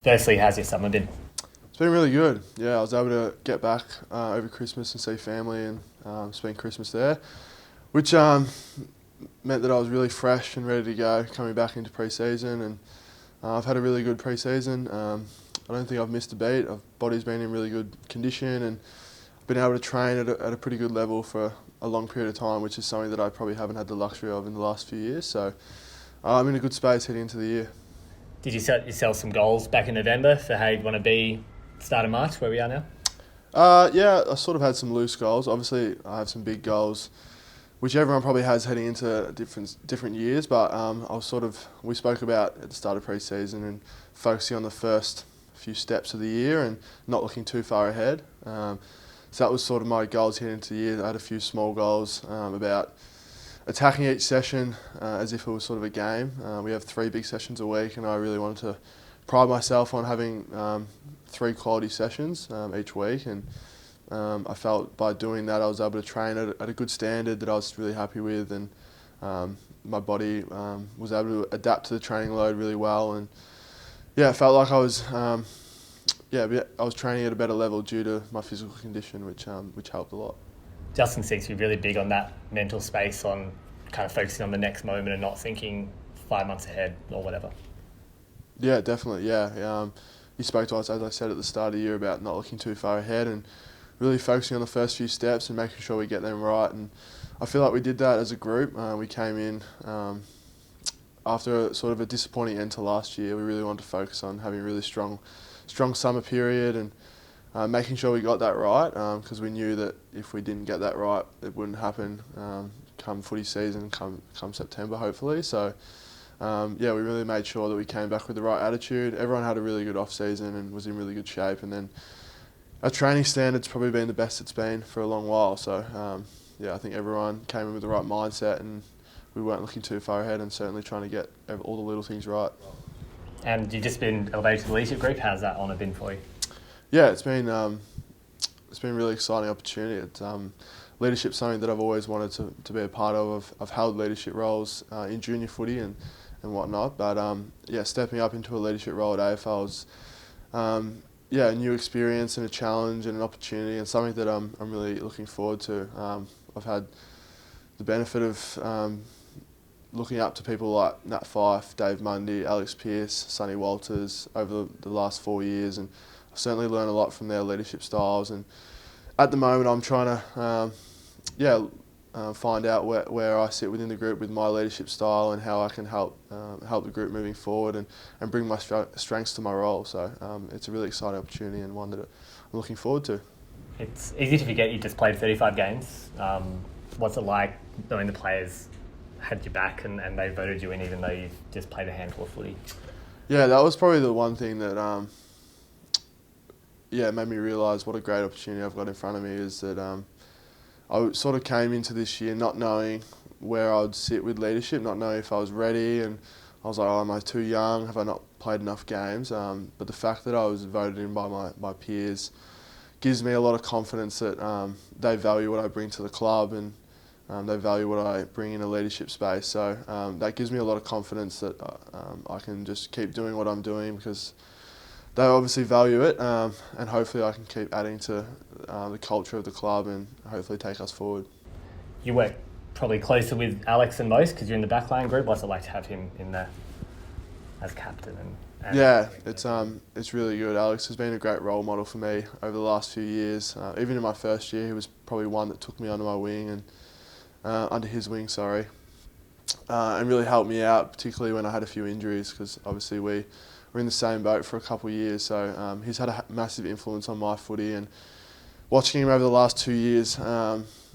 Firstly, how's your summer been? It's been really good. Yeah, I was able to get back over Christmas and see family and spend Christmas there, which meant that I was really fresh and ready to go coming back into pre-season. And I've had a really good pre-season. I don't think I've missed a beat. My body's been in really good condition and been able to train at a pretty good level for a long period of time, which is something that I probably haven't had the luxury of in the last few years. So I'm in a good space heading into the year. Did you set yourself some goals back in November for how you'd want to be start of March, where we are now? Yeah, I sort of had some loose goals. Obviously, I have some big goals, which everyone probably has heading into different years. But we spoke about at the start of pre-season and focusing on the first few steps of the year and not looking too far ahead. So that was sort of my goals heading into the year. I had a few small goals about attacking each session as if it was sort of a game. We have 3 big sessions a week, and I really wanted to pride myself on having 3 quality sessions each week. And I felt by doing that I was able to train at a good standard that I was really happy with, and my body was able to adapt to the training load really well. And yeah, it felt like I was training at a better level due to my physical condition, which helped a lot. Justin seems to be really big on that mental space, on kind of focusing on the next moment and not thinking 5 months ahead or whatever. Yeah, definitely. Yeah, he spoke to us, as I said at the start of the year, about not looking too far ahead and really focusing on the first few steps and making sure we get them right. And I feel like we did that as a group. We came in after sort of a disappointing end to last year. We really wanted to focus on having a really strong summer period and making sure we got that right, because we knew that if we didn't get that right, it wouldn't happen come footy season, come September, hopefully. So, we really made sure that we came back with the right attitude. Everyone had a really good off-season and was in really good shape. And then our training standard's probably been the best it's been for a long while. So, I think everyone came in with the right mindset, and we weren't looking too far ahead and certainly trying to get all the little things right. And you've just been elevated to the leadership group. How's that honour been for you? Yeah, it's been a really exciting opportunity. Leadership's something that I've always wanted to be a part of. I've held leadership roles in junior footy and whatnot, but stepping up into a leadership role at AFL is a new experience and a challenge and an opportunity, and something that I'm really looking forward to. I've had the benefit of looking up to people like Nat Fyfe, Dave Mundy, Alex Pearce, Sonny Walters over the last 4 years, and I've certainly learned a lot from their leadership styles. And at the moment, I'm trying to find out where I sit within the group with my leadership style and how I can help the group moving forward and bring my strengths to my role. So it's a really exciting opportunity and one that I'm looking forward to. It's easy to forget you just played 35 games. What's it like knowing the players had your back and they voted you in even though you've just played a handful of footy? Yeah, that was probably the one thing that made me realise what a great opportunity I've got in front of me, is that I sort of came into this year not knowing where I would sit with leadership, not knowing if I was ready, and I was like, am I too young? Have I not played enough games? But the fact that I was voted in by my peers gives me a lot of confidence that they value what I bring to the club, and they value what I bring in a leadership space. So that gives me a lot of confidence that I can just keep doing what I'm doing, because they obviously value it, and hopefully I can keep adding to the culture of the club and hopefully take us forward. You work probably closer with Alex than most because you're in the backline group. What's it like to have him in there as captain? It's really good. Alex has been a great role model for me over the last few years. Even in my first year, he was probably one that took me under my wing and under his wing, and really helped me out, particularly when I had a few injuries, because obviously we were in the same boat for a couple of years. So he's had a massive influence on my footy, and watching him over the last 2 years,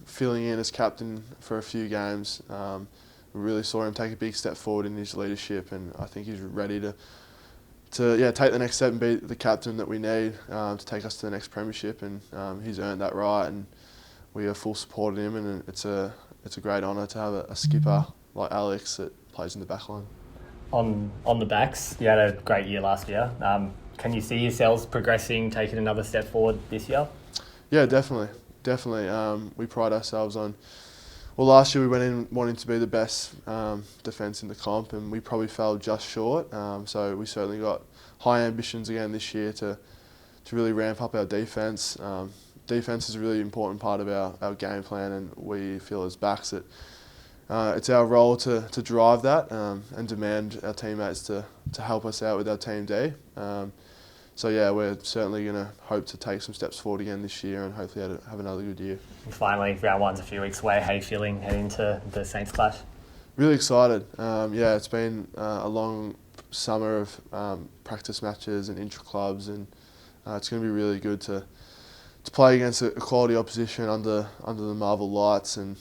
filling in as captain for a few games, we really saw him take a big step forward in his leadership, and I think he's ready to take the next step and be the captain that we need to take us to the next premiership, and he's earned that right, and we are full support of him, and it's a great honour to have a skipper like Alex that plays in the back line. On the backs, you had a great year last year. Can you see yourselves progressing, taking another step forward this year? Yeah, definitely. We pride ourselves on Well, last year we went in wanting to be the best defence in the comp, and we probably fell just short. So we certainly got high ambitions again this year to really ramp up our defence. Defence is a really important part of our game plan, and we feel as backs that it's our role to drive that and demand our teammates to help us out with our team D. So yeah, we're certainly going to hope to take some steps forward again this year and hopefully have another good year. And finally, round one's a few weeks away. How are you feeling heading into the Saints clash? Really excited. Yeah, it's been a long summer of practice matches and intra-clubs, and it's going to be really good to play against a quality opposition under the Marvel lights and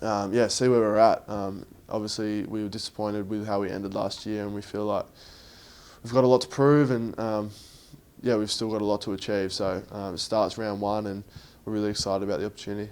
yeah, see where we're at. Obviously, we were disappointed with how we ended last year, and we feel like we've got a lot to prove, and yeah, we've still got a lot to achieve. So it starts round one, and we're really excited about the opportunity.